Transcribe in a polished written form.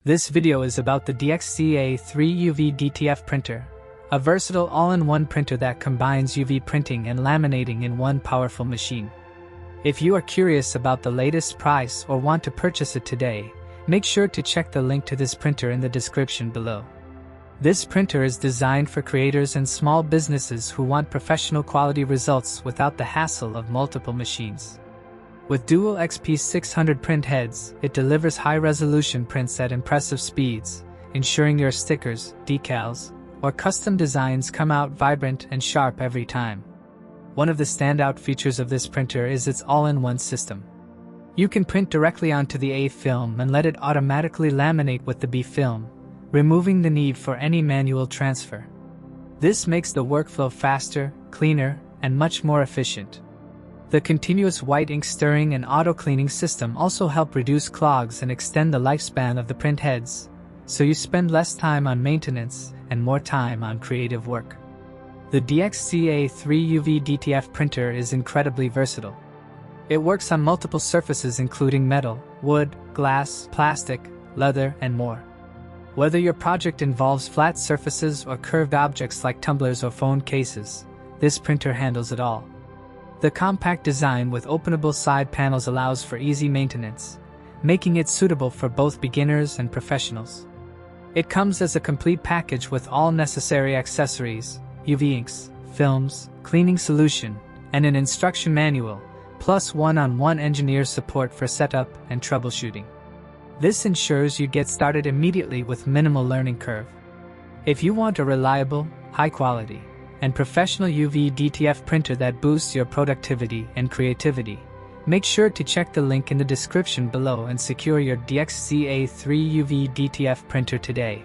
This video is about the DXZ 3UV DTF printer, a versatile all-in-one printer that combines UV printing and laminating in one powerful machine. If you are curious about the latest price or want to purchase it today, make sure to check the link to this printer in the description below. This printer is designed for creators and small businesses who want professional quality results without the hassle of multiple machines. With dual XP600 print heads, it delivers high-resolution prints at impressive speeds, ensuring your stickers, decals, or custom designs come out vibrant and sharp every time. One of the standout features of this printer is its all-in-one system. You can print directly onto the A film and let it automatically laminate with the B film, removing the need for any manual transfer. This makes the workflow faster, cleaner, and much more efficient. The continuous white ink stirring and auto-cleaning system also help reduce clogs and extend the lifespan of the print heads, so you spend less time on maintenance and more time on creative work. The DXZ 3UV DTF printer is incredibly versatile. It works on multiple surfaces including metal, wood, glass, plastic, leather, and more. Whether your project involves flat surfaces or curved objects like tumblers or phone cases, this printer handles it all. The compact design with openable side panels allows for easy maintenance, making it suitable for both beginners and professionals. It comes as a complete package with all necessary accessories, UV inks, films, cleaning solution, and an instruction manual, plus one-on-one engineer support for setup and troubleshooting. This ensures you get started immediately with minimal learning curve. If you want a reliable, high-quality, and professional UV DTF printer that boosts your productivity and creativity, make sure to check the link in the description below and secure your DXZ 3UV DTF printer today.